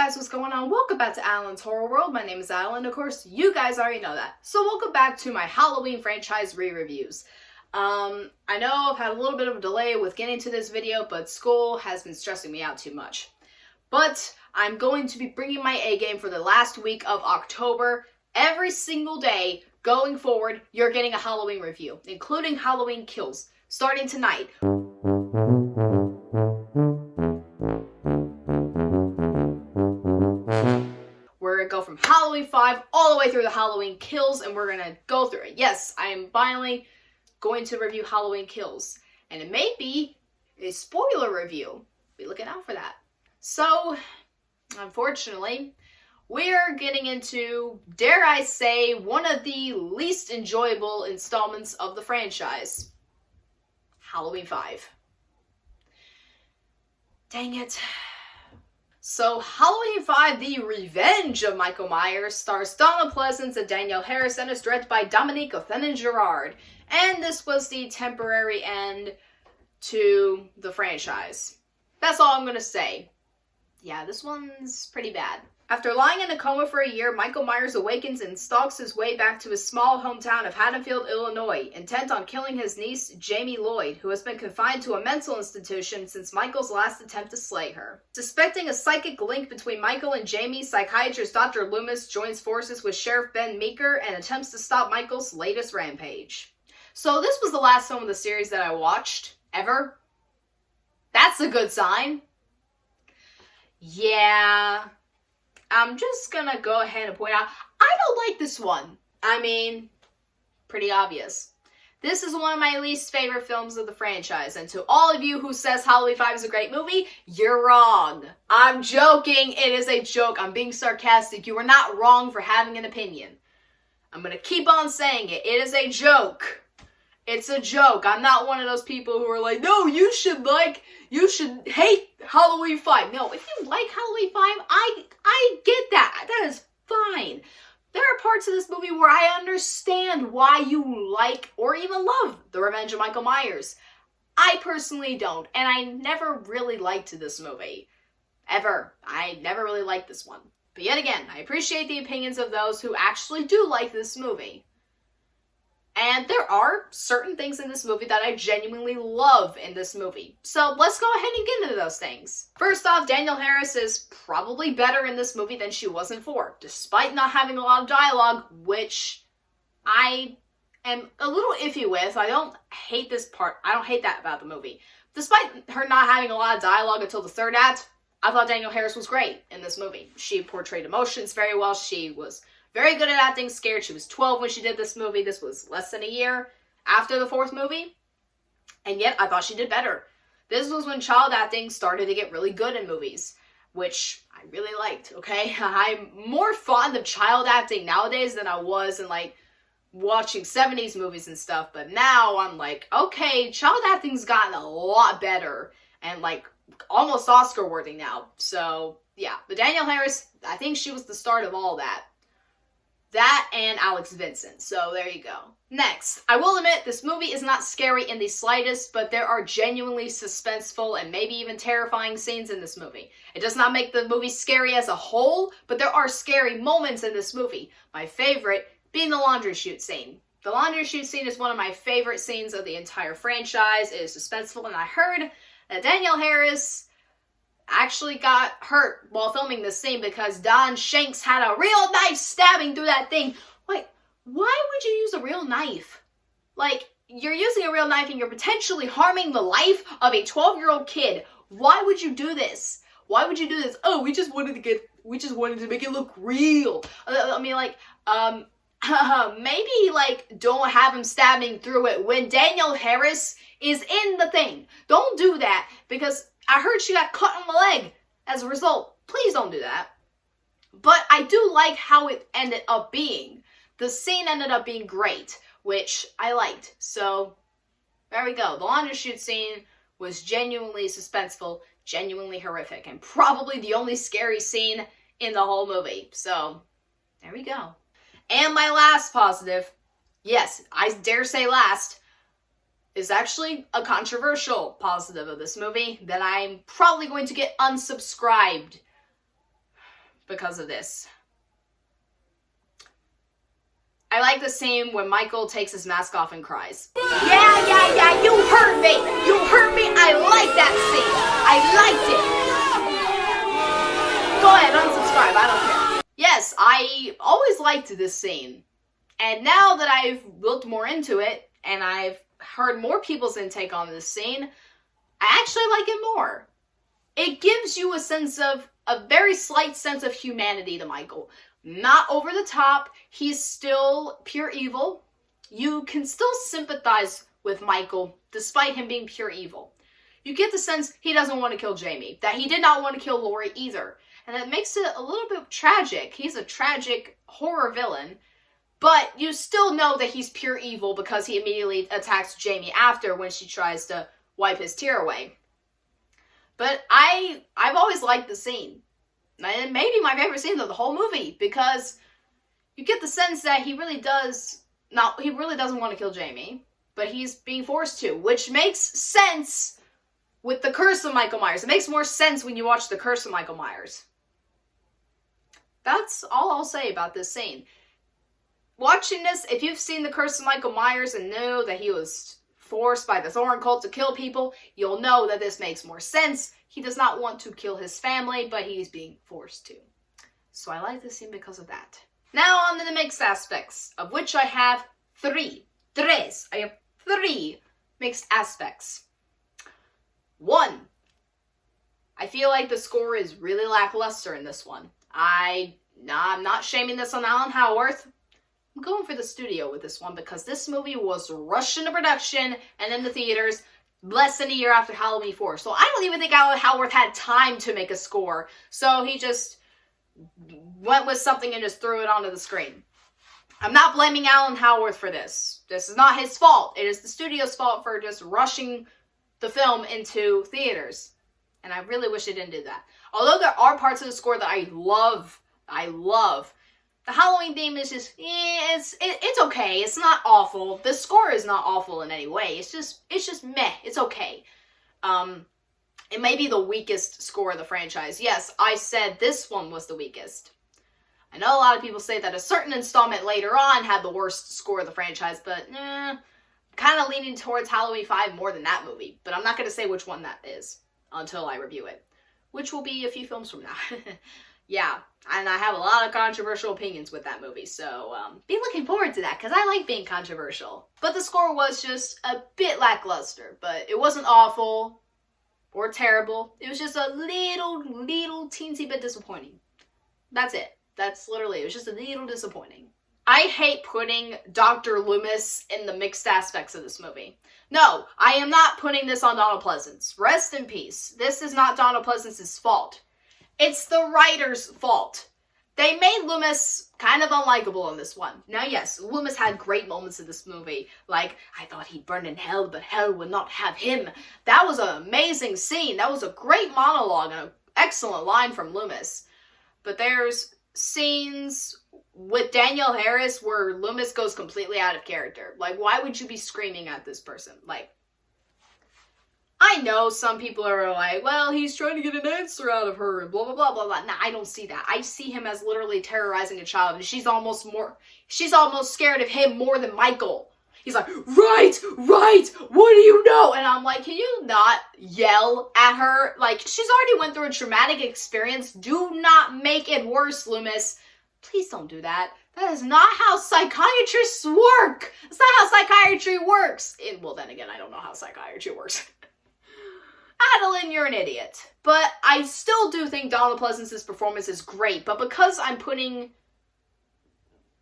guys, what's going on? Welcome back to Alan's Horror World. My name is Alan. Of course, you guys already know that. So welcome back to my Halloween franchise re-reviews. I know I've had a little bit of a delay with getting to this video, but school has been stressing me out too much. But I'm going to be bringing my A game for the last week of October. Every single day going forward, you're getting a Halloween review, including Halloween Kills, starting tonight. We're going to go from Halloween 5 all the way through the Halloween Kills, and we're going to go through it. Yes, I am finally going to review Halloween Kills, and it may be a spoiler review. Be looking out for that. So, unfortunately, we're getting into, dare I say, one of the least enjoyable installments of the franchise. Halloween 5. Dang it. So, Halloween 5, The Revenge of Michael Myers, stars Donna Pleasance and Danielle Harris and is directed by Dominique Othenin-Girard. And this was the temporary end to the franchise. That's all I'm going to say. Yeah, this one's pretty bad. After lying in a coma for a year, Michael Myers awakens and stalks his way back to his small hometown of Haddonfield, Illinois, intent on killing his niece, Jamie Lloyd, who has been confined to a mental institution since Michael's last attempt to slay her. Suspecting a psychic link between Michael and Jamie, psychiatrist Dr. Loomis joins forces with Sheriff Ben Meeker and attempts to stop Michael's latest rampage. So this was the last film of the series that I watched, ever. That's a good sign. Yeah, I'm just gonna go ahead and point out, I don't like this one. I mean, pretty obvious. This is one of my least favorite films of the franchise, and to all of you who says Halloween 5 is a great movie, you're wrong. I'm joking, it is a joke, I'm being sarcastic. You are not wrong for having an opinion. I'm gonna keep on saying it, it is a joke. It's a joke. I'm not one of those people who are like, no, you should hate Halloween 5. No, if you like Halloween 5, I get that. That is fine. There are parts of this movie where I understand why you like or even love The Revenge of Michael Myers. I personally don't, and I never really liked this movie. Ever. I never really liked this one. But yet again, I appreciate the opinions of those who actually do like this movie. And there are certain things in this movie that I genuinely love in this movie. So let's go ahead and get into those things. First off, Danielle Harris is probably better in this movie than she was in 4, despite not having a lot of dialogue, which I am a little iffy with. I don't hate this part. I don't hate that about the movie. Despite her not having a lot of dialogue until the 3rd act, I thought Danielle Harris was great in this movie. She portrayed emotions very well. She was very good at acting scared. She was 12 when she did this movie. This was less than a year after the 4th movie. And yet, I thought she did better. This was when child acting started to get really good in movies, which I really liked, okay? I'm more fond of child acting nowadays than I was in, like, watching 70s movies and stuff. But now I'm like, okay, child acting's gotten a lot better and, like, almost Oscar-worthy now. So, yeah. But Danielle Harris, I think she was the start of all that. That and Alex Vincent, so there you go. Next, I will admit this movie is not scary in the slightest, but there are genuinely suspenseful and maybe even terrifying scenes in this movie. It does not make the movie scary as a whole, but there are scary moments in this movie. My favorite being the laundry chute scene. The laundry chute scene is one of my favorite scenes of the entire franchise. It is suspenseful, and I heard that Danielle Harris actually got hurt while filming this scene because Don Shanks had a real knife stabbing through that thing. Wait, why would you use a real knife? Like, you're using a real knife and you're potentially harming the life of a 12-year-old kid. Why would you do this? Why would you do this? Oh, we just wanted to make it look real. I mean, like, maybe, like, don't have him stabbing through it when Danielle Harris is in the thing. Don't do that, because I heard she got cut on the leg as a result. Please don't do that. But I do like how it ended up being. The scene ended up being great, which I liked. So, there we go. The laundry chute scene was genuinely suspenseful, genuinely horrific, and probably the only scary scene in the whole movie. So, there we go. And my last positive, yes, I dare say last, is actually a controversial positive of this movie that I'm probably going to get unsubscribed because of this. I like the scene when Michael takes his mask off and cries. Yeah, you heard me! You heard me! I like that scene! I liked it! Go ahead, unsubscribe, I don't care. Yes, I always liked this scene. And now that I've looked more into it, and I've heard more people's intake on this scene, I actually like it more. It gives you a very slight sense of humanity to Michael. Not over the top, he's still pure evil. You can still sympathize with Michael, despite him being pure evil. You get the sense he doesn't want to kill Jamie, that he did not want to kill Laurie either. And that makes it a little bit tragic. He's a tragic horror villain, but you still know that he's pure evil because he immediately attacks Jamie after when she tries to wipe his tear away. But I've always liked the scene. And maybe my favorite scene of the whole movie, because you get the sense that he really doesn't want to kill Jamie, but he's being forced to, which makes sense with the Curse of Michael Myers. It makes more sense when you watch the Curse of Michael Myers. That's all I'll say about this scene. Watching this, if you've seen the Curse of Michael Myers and know that he was forced by the Thorn cult to kill people, you'll know that this makes more sense. He does not want to kill his family, but he's being forced to. So I like this scene because of that. Now on to the mixed aspects, of which I have three. I have three mixed aspects. One, I feel like the score is really lackluster in this one. I'm not shaming this on Alan Howarth. I'm going for the studio with this one because this movie was rushed into production and in the theaters less than a year after Halloween 4. So I don't even think Alan Howarth had time to make a score. So he just went with something and just threw it onto the screen. I'm not blaming Alan Howarth for this. This is not his fault. It is the studio's fault for just rushing the film into theaters. And I really wish it didn't do that. Although there are parts of the score that I love. The Halloween theme is just, it's okay. It's not awful. The score is not awful in any way. It's just meh. It's okay. It may be the weakest score of the franchise. Yes, I said this one was the weakest. I know a lot of people say that a certain installment later on had the worst score of the franchise, but kind of leaning towards Halloween 5 more than that movie. But I'm not going to say which one that is until I review it, which will be a few films from now. Yeah, and I have a lot of controversial opinions with that movie, so be looking forward to that, because I like being controversial. But the score was just a bit lackluster, but it wasn't awful or terrible. It was just a little teensy bit disappointing. That's it. That's literally it. It was just a little disappointing. I hate putting Dr. Loomis in the mixed aspects of this movie. No, I am not putting this on Donald Pleasence. Rest in peace. This is not Donald Pleasence's fault. It's the writer's fault. They made Loomis kind of unlikable in this one. Now, yes, Loomis had great moments in this movie. Like, I thought he'd burn in hell, but hell would not have him. That was an amazing scene. That was a great monologue and an excellent line from Loomis. But there's scenes with Danielle Harris where Loomis goes completely out of character. Like, why would you be screaming at this person? Like, I know some people are like, well, he's trying to get an answer out of her and blah, blah, blah, blah, blah. Nah, I don't see that. I see him as literally terrorizing a child, and she's almost scared of him more than Michael. He's like, right, what do you know? And I'm like, can you not yell at her? Like, she's already went through a traumatic experience. Do not make it worse, Loomis. Please don't do that. That is not how psychiatrists work. That's not how psychiatry works. Well, then again, I don't know how psychiatry works. Adeline, you're an idiot. But I still do think Donald Pleasence's performance is great, but because I'm putting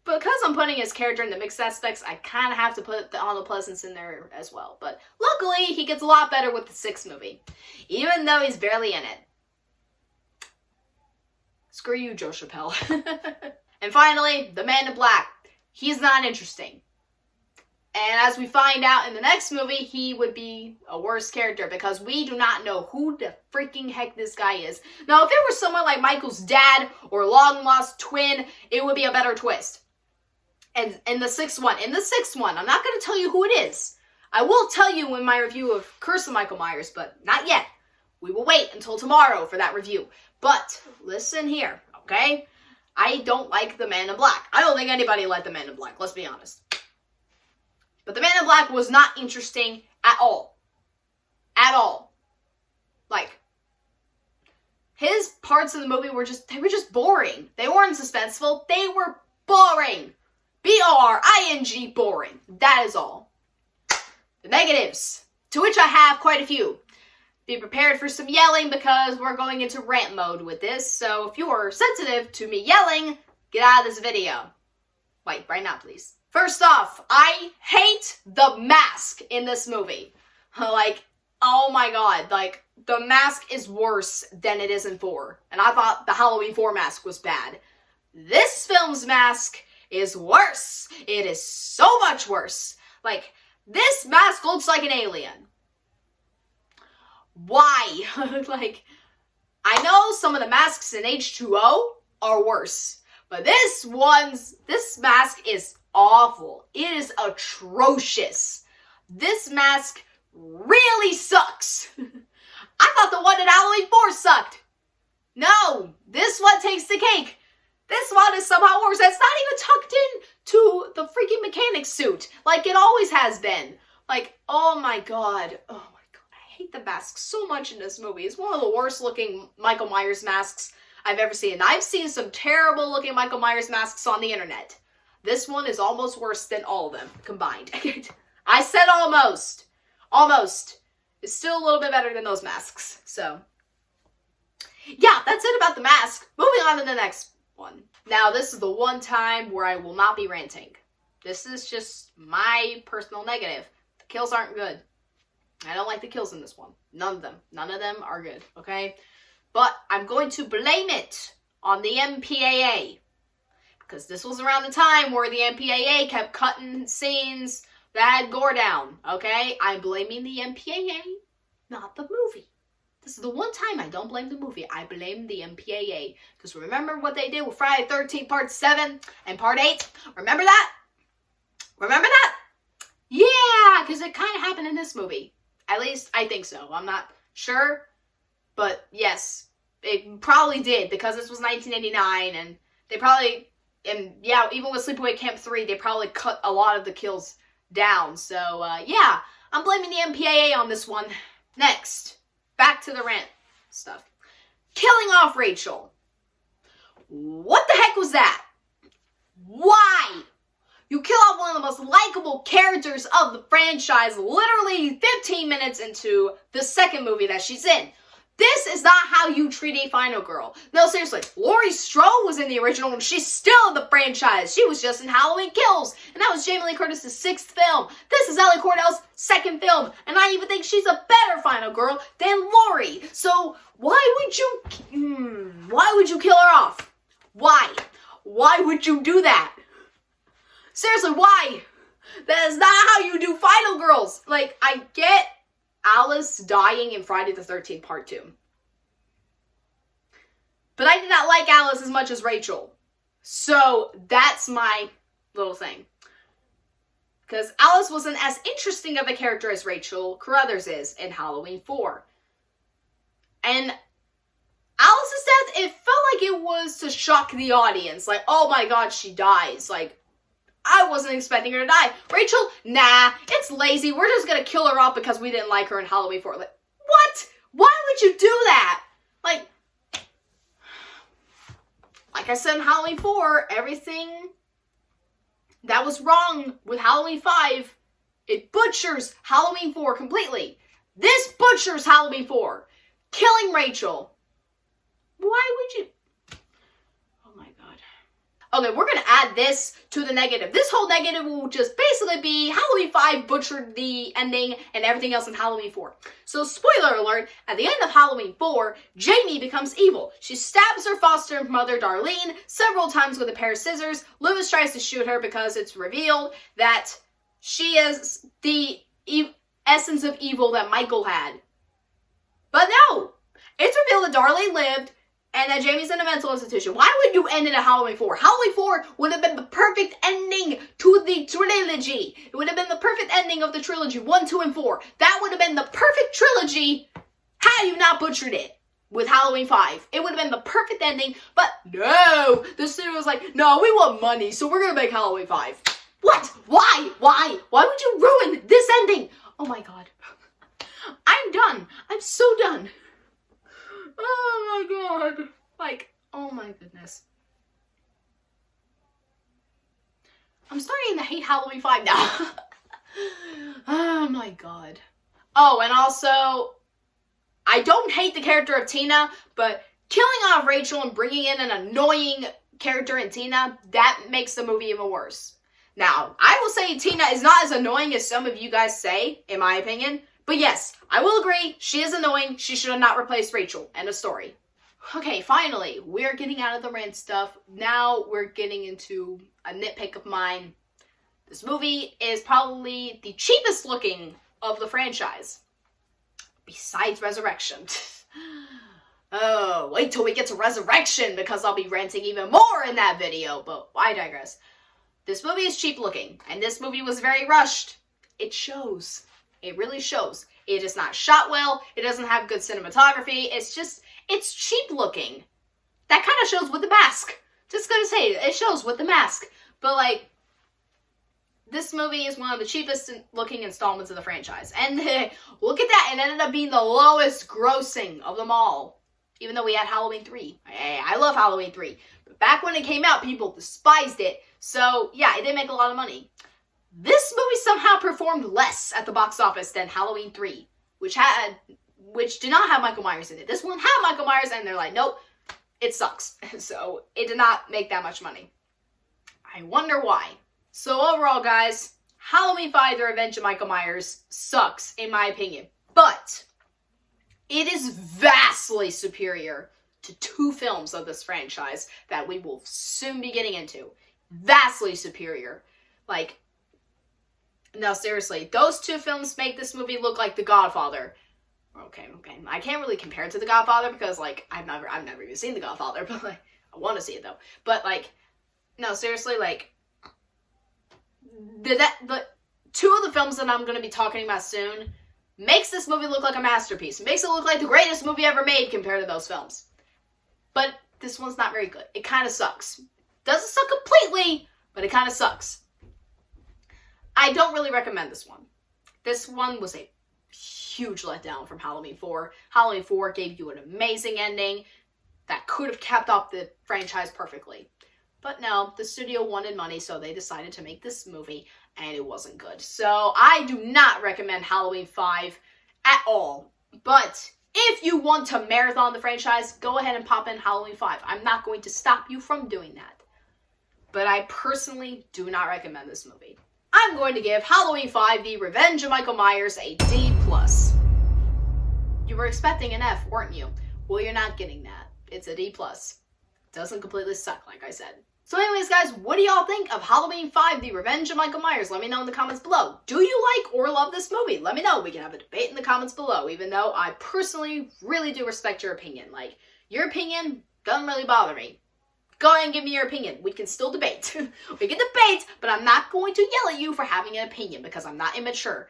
his character in the mixed aspects, I kind of have to put Donald Pleasence in there as well. But luckily, he gets a lot better with the 6th movie, even though he's barely in it. Screw you, Joe Chappelle. And finally, the Man in Black. He's not interesting. And as we find out in the next movie, he would be a worse character because we do not know who the freaking heck this guy is. Now, if it were someone like Michael's dad or long-lost twin, it would be a better twist. And in the sixth one, I'm not going to tell you who it is. I will tell you in my review of Curse of Michael Myers, but not yet. We will wait until tomorrow for that review. But listen here, okay? I don't like the Man in Black. I don't think anybody liked the Man in Black, let's be honest. But the Man in Black was not interesting at all. At all. Like, his parts in the movie were just boring. They weren't suspenseful. They were boring. B-O-R-I-N-G, boring. That is all. The negatives, to which I have quite a few. Be prepared for some yelling because we're going into rant mode with this. So if you are sensitive to me yelling, get out of this video. Like, right now, please. First off, I hate the mask in this movie. Like, oh my god, like, the mask is worse than it is in 4. And I thought the Halloween 4 mask was bad. This film's mask is worse. It is so much worse. Like, this mask looks like an alien. Why? Like, I know some of the masks in H2O are worse. But this mask is awful. It is atrocious. This mask really sucks. I thought the one in Halloween 4 sucked. No, this one takes the cake. This one is somehow worse. It's not even tucked in to the freaking mechanic suit like it always has been. Like, oh my god. Oh my god. I hate the mask so much in this movie. It's one of the worst looking Michael Myers masks I've ever seen. And I've seen some terrible looking Michael Myers masks on the internet. This one is almost worse than all of them combined. I said almost. Almost. It's still a little bit better than those masks. So, yeah, that's it about the mask. Moving on to the next one. Now, this is the one time where I will not be ranting. This is just my personal negative. The kills aren't good. I don't like the kills in this one. None of them. None of them are good, okay? But I'm going to blame it on the MPAA. Because this was around the time where the MPAA kept cutting scenes that had gore down, okay? I'm blaming the MPAA, not the movie. This is the one time I don't blame the movie. I blame the MPAA. Because remember what they did with Friday the 13th Part 7 and Part 8? Remember that? Remember that? Yeah, because it kind of happened in this movie. At least, I think so. I'm not sure. But, yes, it probably did. Because this was 1989, and they probably, and yeah, even with Sleepaway Camp 3, they probably cut a lot of the kills down. So, yeah, I'm blaming the MPAA on this one. Next. Back to the rant stuff. Killing off Rachel. What the heck was that? Why? You kill off one of the most likable characters of the franchise literally 15 minutes into the second movie that she's in. This is not how you treat a final girl. No, seriously. Laurie Strode was in the original and she's still in the franchise. She was just in Halloween Kills. And that was Jamie Lee Curtis' 6th film. This is Ellie Cornell's 2nd film. And I even think she's a better final girl than Laurie. So why would you kill her off? Why? Why would you do that? Seriously, why? That is not how you do final girls. Like, I get Alice dying in Friday the 13th Part 2. But I did not like Alice as much as Rachel. So, that's my little thing. Because Alice wasn't as interesting of a character as Rachel Carruthers is in Halloween 4. And Alice's death, it felt like it was to shock the audience. Like, oh my god, she dies. Like, I wasn't expecting her to die. Rachel, nah, it's lazy. We're just gonna kill her off because we didn't like her in Halloween 4. Like, what? Why would you do that? Like I said in Halloween 4, everything that was wrong with Halloween 5, it butchers Halloween 4 completely. This butchers Halloween 4. Killing Rachel. Why would you? Okay, we're going to add this to the negative. This whole negative will just basically be Halloween 5 butchered the ending and everything else in Halloween 4. So, spoiler alert, at the end of Halloween 4, Jamie becomes evil. She stabs her foster mother, Darlene, several times with a pair of scissors. Lewis tries to shoot her because it's revealed that she is the essence of evil that Michael had. But no! It's revealed that Darlene lived and that Jamie's in a mental institution. Why would you end it at Halloween 4? Halloween 4 would have been the perfect ending to the trilogy. It would have been the perfect ending of the trilogy, 1, 2, and 4. That would have been the perfect trilogy had you not butchered it. with Halloween 5. It would have been the perfect ending, but no! The studio was like, no, we want money, so we're gonna make Halloween 5. What? Why? Why? Why would you ruin this ending? Oh my god. I'm done. I'm so done. Oh my god. Like, oh my goodness. I'm starting to hate Halloween 5 now. Oh my god. Oh, and also, I don't hate the character of Tina, but killing off Rachel and bringing in an annoying character in Tina, that makes the movie even worse. Now, I will say Tina is not as annoying as some of you guys say, in my opinion. But yes, I will agree, she is annoying. She should have not replaced Rachel. End of story. Okay, finally, we're getting out of the rant stuff. Now we're getting into a nitpick of mine. This movie is probably the cheapest looking of the franchise. Besides Resurrection. Oh, wait till we get to Resurrection because I'll be ranting even more in that video. But I digress. This movie is cheap looking, and this movie was very rushed. It shows. It really shows. It is not shot well. It doesn't have good cinematography. It's cheap looking. That kind of shows with the mask. Just gonna say, it shows with the mask. But like, this movie is one of the cheapest looking installments of the franchise. And look at that, it ended up being the lowest grossing of them all. Even though we had Halloween 3. Hey, I love Halloween 3. But back when it came out, people despised it. So yeah, it didn't make a lot of money. This movie somehow performed less at the box office than Halloween 3, which did not have Michael Myers in it. This one had Michael Myers, and they're like, nope, it sucks. So it did not make that much money. I wonder why. So overall, guys, Halloween 5, The Revenge of Michael Myers sucks, in my opinion. But it is vastly superior to 2 films of this franchise that we will soon be getting into. Vastly superior. Like, no, seriously, those 2 films make this movie look like The Godfather. Okay. I can't really compare it to The Godfather because, like, I've never even seen The Godfather, but, like, I want to see it, though. But, like, no, seriously, like, the 2 of the films that I'm going to be talking about soon makes this movie look like a masterpiece. It makes it look like the greatest movie ever made compared to those films. But this one's not very good. It kind of sucks. Doesn't suck completely, but it kind of sucks. I don't really recommend this one. This one was a huge letdown from Halloween 4. Halloween 4 gave you an amazing ending that could have capped off the franchise perfectly. But no, the studio wanted money, so they decided to make this movie, and it wasn't good. So I do not recommend Halloween 5 at all. But if you want to marathon the franchise, go ahead and pop in Halloween 5. I'm not going to stop you from doing that. But I personally do not recommend this movie. I'm going to give Halloween 5, The Revenge of Michael Myers, a D+. You were expecting an F, weren't you? Well, you're not getting that. It's a D+. Doesn't completely suck, like I said. So anyways, guys, what do y'all think of Halloween 5, The Revenge of Michael Myers? Let me know in the comments below. Do you like or love this movie? Let me know. We can have a debate in the comments below, even though I personally really do respect your opinion. Like, your opinion doesn't really bother me. Go ahead and give me your opinion. We can still debate. We can debate, but I'm not going to yell at you for having an opinion because I'm not immature.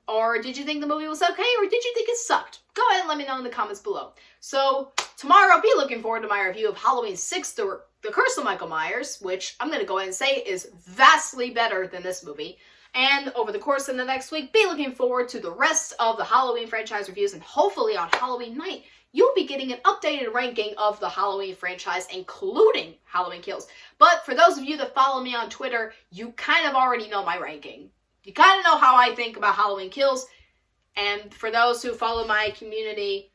Or did you think the movie was okay, or did you think it sucked? Go ahead and let me know in the comments below. So, tomorrow I'll be looking forward to my review of Halloween 6, The Curse of Michael Myers, which I'm going to go ahead and say is vastly better than this movie. And over the course of the next week, be looking forward to the rest of the Halloween franchise reviews, and hopefully on Halloween night, you'll be getting an updated ranking of the Halloween franchise, including Halloween Kills. But for those of you that follow me on Twitter, you kind of already know my ranking. You kind of know how I think about Halloween Kills. And for those who follow my community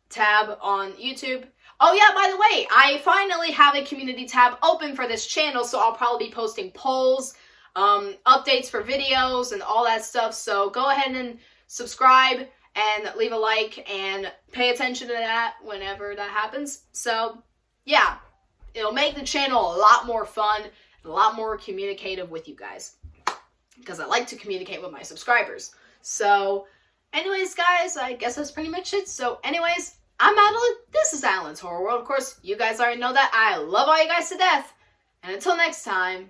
tab on YouTube, oh yeah, by the way, I finally have a community tab open for this channel, so I'll probably be posting polls, updates for videos, and all that stuff. So go ahead and subscribe and leave a like and pay attention to that whenever that happens. So yeah, it'll make the channel a lot more fun, a lot more communicative with you guys, because I like to communicate with my subscribers. So anyways, guys, I guess that's pretty much it. So anyways, I'm Madeline. This is Alan's Horror World. Of course, you guys already know that. I love all you guys to death. And until next time,